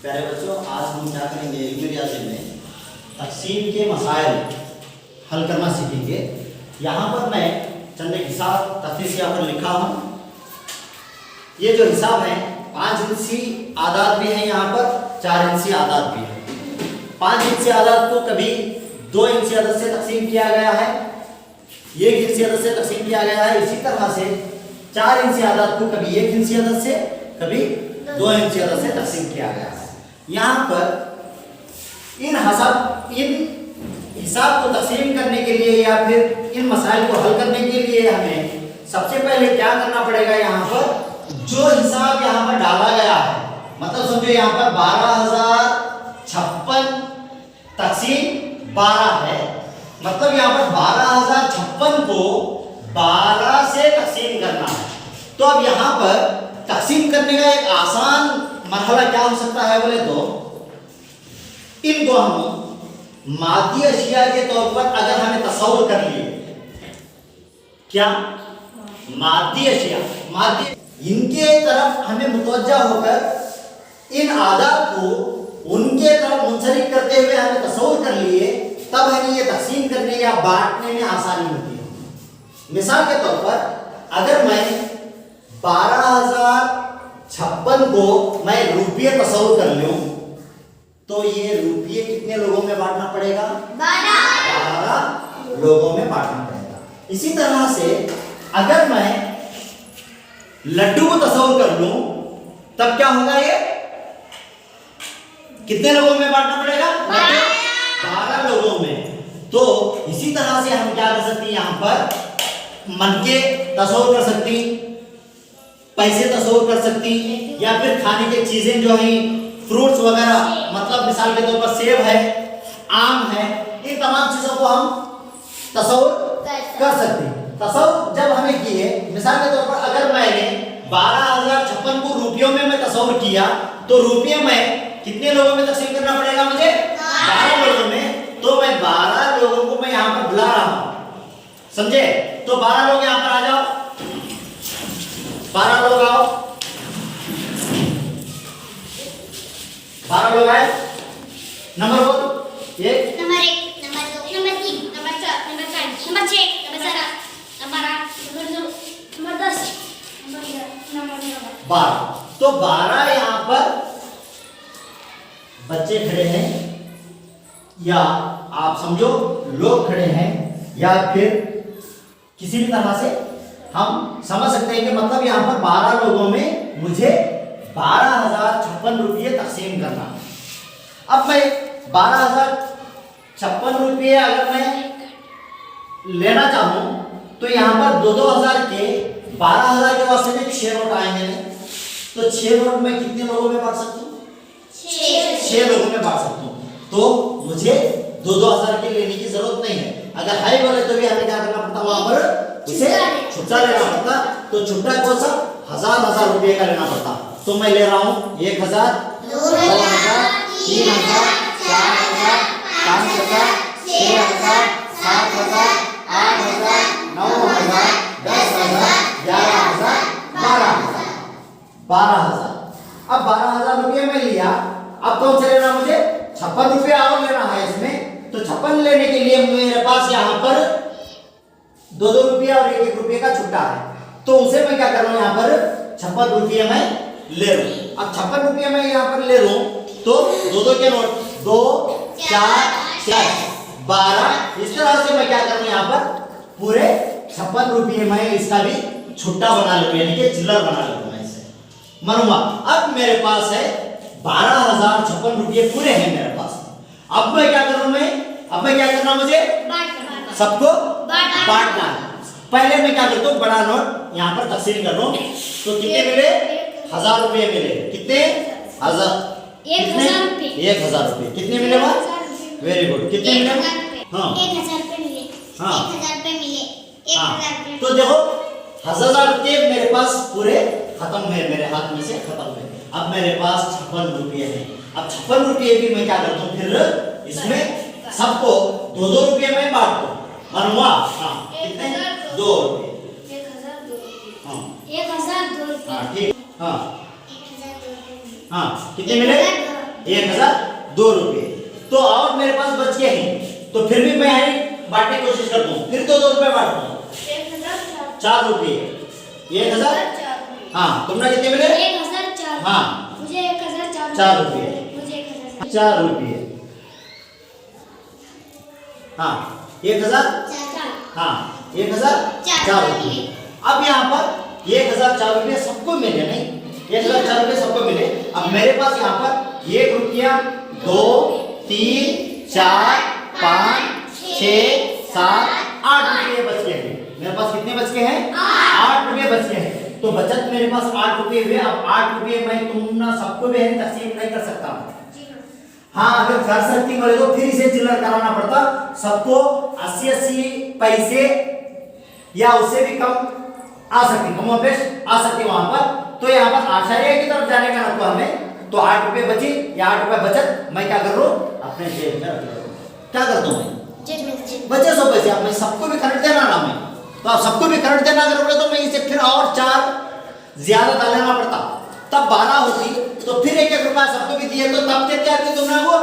प्यारे बच्चों, आज हम क्या करेंगे, रियाजी में तकसीम के मसाइल हल करना सीखेंगे। यहाँ पर मैं चंद एक हिसाब तफसील यहाँ पर लिखा हूँ। ये जो हिसाब है 5 इंची आदाद भी है, यहाँ पर 4 इंची आदाद भी है। 5 इंची आदाद को कभी 2 इंची अदद से तकसीम किया गया है, 1 इंची अदद से तकसीम किया गया है। इसी तरह से 4 इंची आदाद को कभी 1 इंची अदद से, कभी 2 इंची अदद से तकसीम किया गया है। यहाँ पर इन हिसाब को तकसीम करने के लिए या फिर इन मसाइल को हल करने के लिए हमें सबसे पहले क्या करना पड़ेगा, यहाँ पर जो हिसाब यहाँ पर डाला गया है, मतलब समझो यहाँ पर 12,056 तकसीम 12 है, मतलब यहाँ पर 12,056 को 12 से तकसीम करना है। तो अब यहाँ पर तकसीम करने का एक आसान मरहला क्या हो सकता है बोले तो, इनको हम मादी अशिया के तौर पर अगर हमें तस्वुर कर लिए, क्या मादी अशिया, मादी इनके तरफ हमें मुतवज्जा होकर इन आदात को उनके तरफ मुंसलिक करते हुए हमें तस्वुर कर लिए, तब हमें ये तकसीम करने या बांटने में आसानी होती है। मिसाल के तौर पर अगर मैं 12,056 को मैं रुपये तस्वुर कर लूं, तो ये रुपये कितने लोगों में बांटना पड़ेगा? 12 लोगों में बांटना पड़ेगा। इसी तरह से अगर मैं लड्डू को तस्वुर कर लूं, तब क्या होगा, ये कितने लोगों में बांटना पड़ेगा? 12 लोगों में। तो इसी तरह से हम क्या कर सकते हैं, यहां पर मनके तस्वुर कर सकती, पैसे तस्वुर कर सकती, या फिर खाने की चीजें जो है फ्रूट्स वगैरह, मतलब मिसाल के तौर पर सेब है, आम है, इन तमाम चीजों को हम तस्वुर कर सकते हैं। तस्वुर जब हमें किए, मिसाल के तौर पर अगर मैंने 12,056 को रुपयों में मैं तस्वुर किया, तो रुपये में कितने लोगों में तकसीम करना पड़ेगा मुझे? 12 लोगों में। तो मैं 12 लोगों को मैं यहाँ पर बुला रहा हूँ, समझे? तो 12 लोग यहाँ पर आ जाओ, 12 लोग आओ, 12 लोग आए। नंबर बोल, 1, number 1, number 2, number 3, number 4, number 5, number 6, number 7, number 8, number 9, number 10, number 12। तो 12 यहाँ पर बच्चे खड़े हैं, या आप समझो लोग खड़े हैं, या फिर किसी भी तरह से हम समझ सकते हैं कि मतलब यहाँ पर 12 लोगों में मुझे 12,056 रुपये तकसीम करना। अब मैं 12,056 रुपये अगर मैं लेना चाहूँ, तो यहाँ पर 2,000 के 12,000 के वास्ते में 6 नोट आएंगे। तो 6 नोट में कितने लोगों में बांट सकता हूँ? 6 लोगों में बांट सकता हूँ। तो मुझे 2,000 के लेने की जरूरत नहीं है। अगर हाई बोले तो भी हमें क्या करना पड़ता, वहां पर उसे छुट्टा लेना पड़ता। तो छुट्टा कौन सा? 1,000 रुपये का लेना पड़ता। तो मैं ले रहा हूँ 1,000, 2,000, 3,000, 4,000, 5,000, 6,000, 7,000, 8,000, 9,000, 10,000, 11,000, 12,000। अब 12,000 रुपये में लिया। अब कौन से लेना मुझे? 56 रुपया और लेना है इसमें। तो 56 लेने के लिए मेरे पास यहाँ पर 2-2 रुपया और 1-1 रुपये का छुट्टा है। तो उसे मैं क्या कर रहा हूँ, यहाँ पर 56 रुपये मैं ले रहा हूँ। अब 56 रुपये मैं यहाँ पर ले रहा हूँ, तो 2-2 के नोट, 2, 4, 6, 12। इस तरह से मैं क्या कर रहा हूँ, यहाँ पर पूरे 56 रुपये मैं इसका भी छुट्टा बना लूंगा, यानी कि चिल्लर बना लूंगा, इसे मनुआ। अब मेरे पास है 12,056 रुपये पूरे हैं मेरे पास। अब मैं क्या कर रहा हूँ, अब मैं क्या करना, मुझे सबको बांटना है। पहले मैं क्या करता हूँ, बड़ा नोट यहाँ पर तकसीम कर रहा हूँ। तो कितने मिले? 1,000 रुपये मिले। कितने? 1,000 रुपये। 1,000 रुपये कितने मिले? Very good. कितने मिले? हाँ, 1,000 रुपये मिले। हाँ, 1,000 रुपये मिले। 1,000 रुपये। तो देखो 1,000 रुपये मेरे पास पूरे खत्म हुए, मेरे हाथ में से खत्म हुए। अब मेरे पास 56 रुपये है। अब 56 रुपये भी मैं क्या करता हूँ, फिर इसमें सबको 2-2 रुपये में बांट दो। मनुआ, हाँ, कितने? 2 रुपये। 1,002 रुपये। हाँ, 1,002 रुपये। हाँ, ठीक। हाँ, 1,002 रुपये। हाँ, कितने मिले? 1002 रुपये। तो और मेरे पास बच गए हैं, तो फिर भी मैं यहाँ बांटने की कोशिश करता हूँ, फिर 2 रुपये बांटता हूँ। 4 रुपये 1000। हाँ, तुमने कितने मिले? 1004। हाँ, मुझे 1004। 4 रुपये। मुझे 1004। 4 रुपये। हाँ, 1000। हाँ, 1004 रुपये। अब यहाँ पर 1004 रुपये सबको मिले, नहीं 1004 रुपये सबको मिले। अब मेरे पास यहाँ पर 1 रुपया, 2, 3, 4, 5, 6, 7, 8 रुपये बच गए हैं। मेरे पास कितने बच गए हैं? 8 रुपये बच गए हैं। तो बचत मेरे पास 8 रुपये हुए। अब 8 रुपये मैं तुम सबको भी तकसीम नहीं कर सकता। हाँ, अगर कर सकती बोले तो फिर इसे चिल्लर कराना पड़ता, सबको 80-80 पैसे या उससे भी कम आ सकती, कम बेश आ सकती वहां पर। तो यहाँ पर आचार्य की तरफ जाने का ना तो हमें, तो 8 रुपये बची या 8 रुपये बचत मैं क्या कर रहा हूँ? अपने जेब में रख रहा हूँ। क्या करता हूँ मैं? बचे 100 पैसे। अब मैं सबको भी करंट देना ना, मैं तो आप सबको भी करंट देना अगर बोले तो मैं इसे फिर और 4 ज्यादा डालना पड़ता, तब 12 होती। तो फिर 1-1 रुपया सबको भी दिए तो तब क्या आती तुमने वो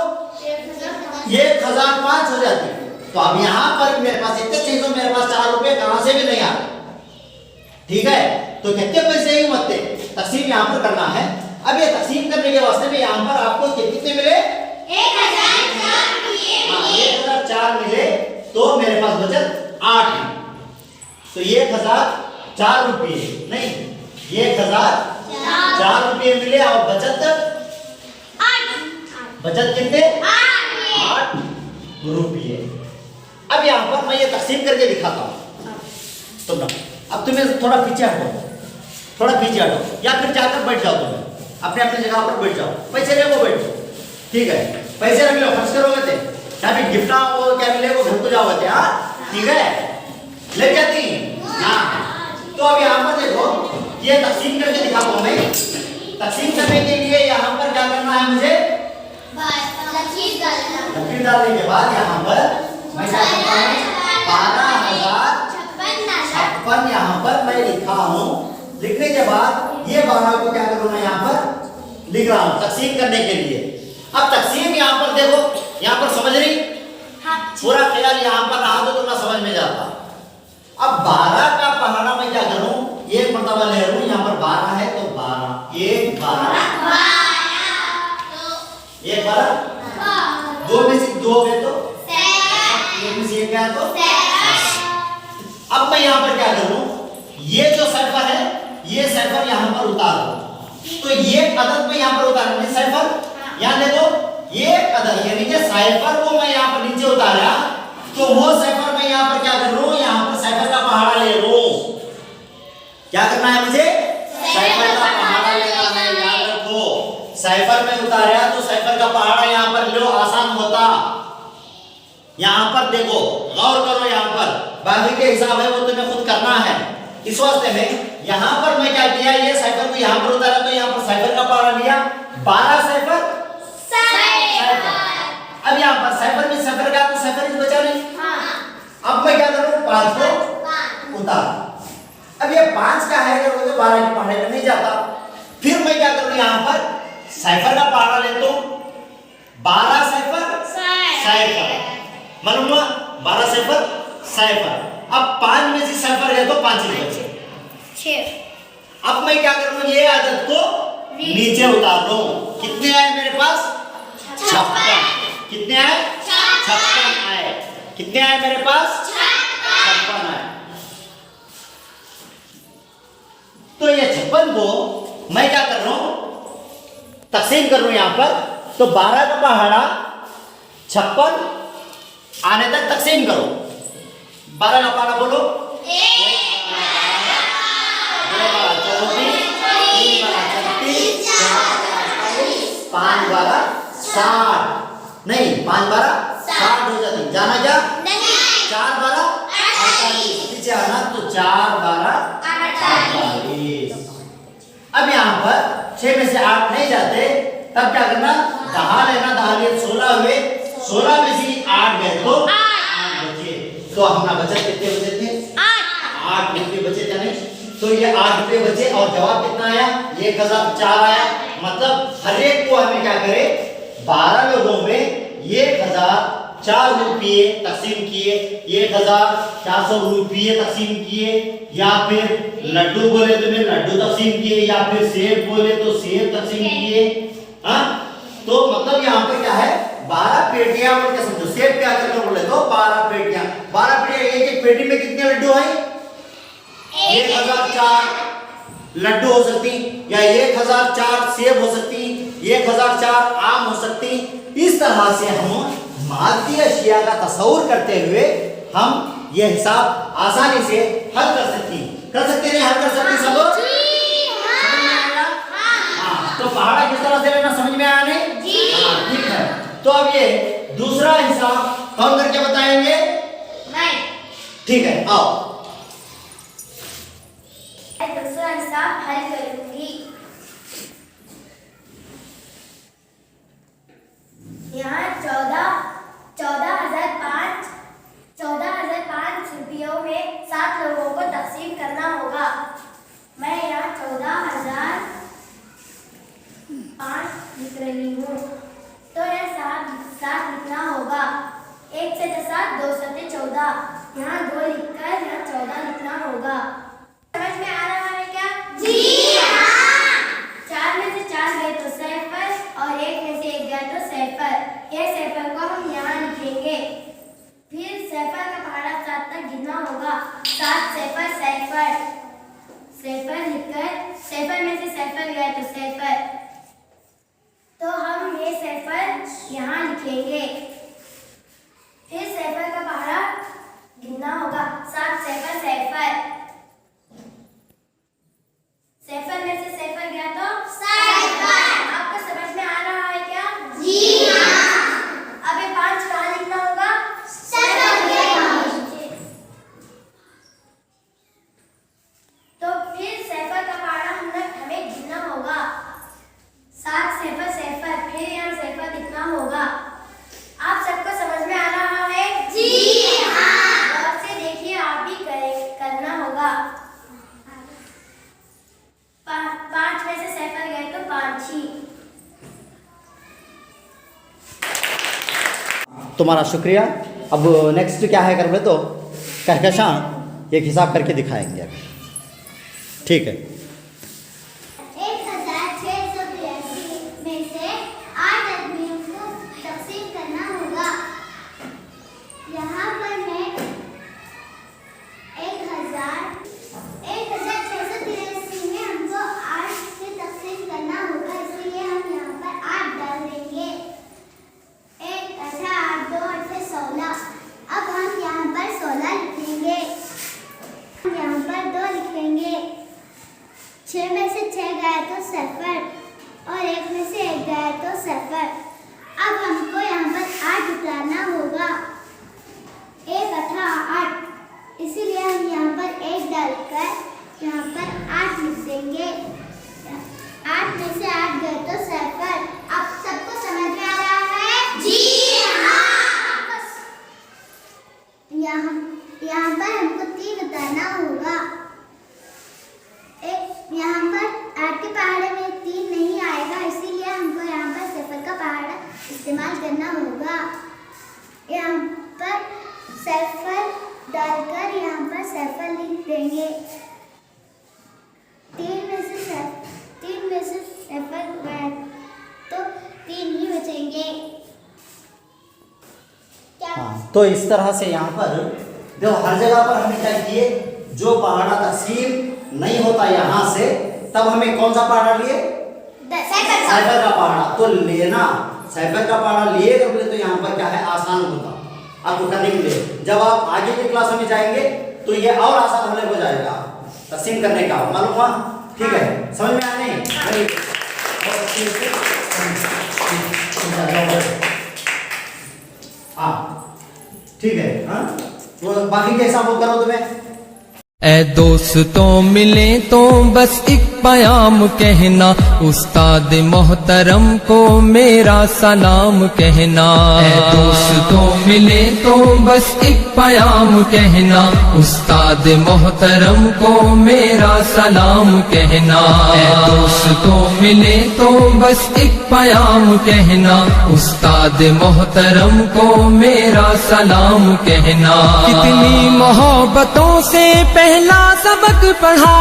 1005 हो जाती। तो अब यहाँ पर मेरे पास इतने चीजों, मेरे पास 4 रुपये कहां से भी नहीं आ रहे, ठीक है। तो कितने पैसे ही मत तकसीम यहाँ पर करना है। अब ये तकसीम करने के वास्ते में यहाँ पर आपको कितने मिले? 1004 मिले। तो मेरे पास बचत 8 है। तो 1004 रुपये नहीं 1004 रुपये मिले और बचत 8। बचत कितने? 8 रुपये। अब यहाँ पर मैं ये तकसीम करके दिखाता हूँ। तो ना अब तुम्हें थोड़ा पीछे हटो, थोड़ा पीछे हटो, या फिर जाकर बैठ जाओ, तुम्हें अपने अपने जगह पर बैठ जाओ, पैसे ले वो बैठ जाओ, ठीक है। पैसे रख लो, खर्च करोगे थे क्या भी गिफ्ट वो क्या मिले वो घर को जाओगे थे, हाँ ठीक है, ले जाती। हाँ, तो अब यहाँ पर देखो ये तकसीम करके दिखाता हूँ मैं। तकसीम करने के लिए यहाँ पर क्या करना है मुझे? लकीर डालने के बाद यहाँ पर मैं क्या करता हूँ? 12,056 यहाँ पर मैं लिखा हूँ। लिखने के बाद ये 12 को क्या करूँ मैं यहाँ पर लिख रहा हूँ तकसीम करने के लिए। अब तकसीम यहाँ पर देखो, यहाँ पर समझ रही? पूरा ख्याल यहाँ पर रहा तो तुम्हें समझ में जाता। अब 12 का पहाड़ा मैं क्या करूँ? एक मरतबा ले लूँ, यहाँ पर 12 है तो 12, 1 12, 1 12, 2 में से 2 है तो 1 में से 1 क्या है तो। अब मैं यहाँ पर क्या करूँ? ये जो सैफर है ये सैफर यहाँ पर उतार दो। तो ये अदद में यहाँ पर उतार दो, सैफर यहाँ देखो ये अदद यानी कि सैफर को मैं यहाँ पर नीचे उतारा, तो वो सैफर मैं यहाँ पर क्या कर रहा हूँ? यहाँ पर सैफर का पहाड़ा ले रहा हूँ। क्या करना है मुझे? सैफर का पहाड़ा लेना है, याद रखो। सैफर में उतारा तो सैफर का पहाड़ा यहाँ पर लो, आसान होता। यहाँ पर देखो, गौर करो, यहाँ पर बाकी के हिसाब है वो तुम्हें खुद करना है। इस वास्ते में यहाँ पर मैं क्या किया? ये सैफर को यहाँ पर उतारा तो यहाँ पर सैफर का पहाड़ा लिया, 12 सैफर। अब यहाँ पर सैफर में सैफर का तो सैफर ही बचा नहीं। अब मैं क्या करूँ? 5 को उतार। अब ये 5 का है अगर तो 12 के पहाड़े में नहीं जाता। फिर मैं क्या करूँ? यहाँ पर सैफर का पहाड़ा लेता हूँ, 12 सैफर सैफर, मालूम हुआ? 12 सैफर सैफर। अब 5 में से सैफर है तो 5 ही बचे। अब मैं क्या करूँ? ये आदत को नीचे उतार लूं। कितने आए मेरे पास? 56। कितने आए? 56 आए। कितने आए मेरे पास? 56 आए। तो ये 56 को मैं क्या कर रहा हूं? तकसीम कर रहा हूं यहाँ पर। तो 12 का पहाड़ा 56 आने तक तकसीम करो। 12 का पहाड़ा बोलो। 5 12 60 नहीं 5 12 60 हो जाती। जाना क्या? 4 12 48 पीछे आना तो 4 12 48। अब यहाँ पर 6 में से 8 नहीं जाते, तब क्या करना? दहा लेना, दहा लिए 16 हुए, 16 में से 8 गए तो 8 बचे। तो हमारा बचत कितने बचे थे? 8 रुपये बचे थे नहीं? तो ये 8 रुपये बचे और जवाब कितना आया? 1004 आया। मतलब हर एक को हमें क्या करे? 12 लोगों में 1004 रुपये तकसीम किए, 1400 रुपये तकसीम किए, या फिर लड्डू बोले तो लड्डू तकसीम किए, या फिर सेब बोले तो सेब तकसीम किए। हाँ, तो मतलब यहाँ पे क्या है, 12 पेटियां बोल के समझो। सेब क्या करना बोले तो 12 पेटियां, 12 पेटियां, एक पेटी में कितने लड्डू है? 1004 लड्डू हो सकती, या 1004 सेब हो सकती, 1004 आम हो सकती। इस तरह से हम मादी अशिया का तस्वुर करते हुए हम ये हिसाब आसानी से हल कर सकते नहीं हल कर सकती सब लोग? हाँ, तो पहाड़ा किस तरह से लेना समझ में आया नहीं? हाँ, ठीक है। तो अब ये दूसरा हिसाब कौन करके बताएंगे? ठीक है, आओ दूसरा हिसाब हल करूंगी। यहाँ 14,005 रुपयों में 7 लोगों को तकसीम करना होगा। मैं यहाँ 14,005 लिख रही हूँ, तो यह 7 लिखना होगा। 1 से 7 2 से 14, यहाँ 2 लिखकर यहाँ 14 लिखना होगा। समझ में आ रहा है क्या? जी हाँ। 4 में से 4 गए तो 0 और 1 में से 1 गया तो 0। ये 0 को हम यहाँ लिखेंगे, फिर 0 का पहाड़ा 7 तक गिनना होगा। 7 0 0 लिखकर 0 में से 0 गया तो 0, तो हम ये 0 यहाँ लिखेंगे, फिर 0 का पहाड़ा गिनना होगा। 7 0 0 0 में से 0 गया तो 0। आपको समझ में आ रहा है क्या? जी हाँ। अब ये 5 कहाँ लिखना होगा? 0 के। तो फिर 0 का पहाड़ा हमें गिनना होगा। 7 0 0, फिर यहाँ 0 लिखना होगा। आप सबको समझ में आ रहा है? जी हाँ। गौर से देखिए, आप भी करना होगा। 5 में से 0 गए तो 5 ही। तुम्हारा शुक्रिया। अब नेक्स्ट क्या है कर बोले तो कहकशां एक हिसाब करके दिखाएंगे अभी, ठीक है। 1683 में से 8 आदमियों को तकसीम करना होगा। यहाँ पर मैं 1683 में हमको 8 से तकसीम करना होगा, इसलिए हम यहाँ पर 8 डाल देंगे। 1 8 8 2 8 16। अब हम यहाँ पर 16 लिखेंगे, यहाँ पर 2 लिखेंगे। 6 में से 6 गया तो 0 और 1 में से 1 गया तो 0। अब हमको यहाँ पर 8 उतारना होगा। 1 8 8, इसीलिए हम यहाँ पर 1 डालकर यहाँ पर 8 लिख देंगे। 8 में से 8 गए तो 0। अब सबको समझ में आ रहा है? जी हाँ। यहाँ पर हमको 3 उतारना होगा। यहाँ पर 8 के पहाड़े में 3 नहीं आएगा, इसीलिए हमको यहाँ पर 0 का पहाड़ा इस्तेमाल करना होगा। यहाँ पर 0 डालकर यहाँ पर 0 लिख देंगे। 3 में से 0 गए तो 3 ही बचेंगे। हाँ, तो इस तरह से यहाँ पर जो हर जगह पर हमें क्या किए, जो पहाड़ा तकसीम नहीं होता यहाँ से, तब हमें कौन सा पहाड़ा लिए? 0 का पहाड़ा। तो लेना 0 का पहाड़ा लिए तो बोले तो यहाँ पर क्या है, आसान होता आपको करने के लिए। जब आप आगे की क्लास में जाएंगे तो ये और आसान होने हो जाएगा तकसीम करने का, मालूम हुआ? ठीक है, समझ में आया नहीं? हाँ, ठीक है। हाँ, तो बाकी कैसा वो करो तुम्हें। ऐ दोस्तों मिले तो बस एक पयाम कहना, उस्ताद मोहतरम को मेरा सलाम कहना। ऐ दोस्तों मिले तो बस एक पयाम कहना, उस्ताद मोहतरम को मेरा सलाम कहना। ऐ दोस्तों मिले तो बस एक पयाम कहना, उस्ताद मोहतरम को मेरा सलाम कहना। कितनी मोहब्बतों से पहला सबक पढ़ा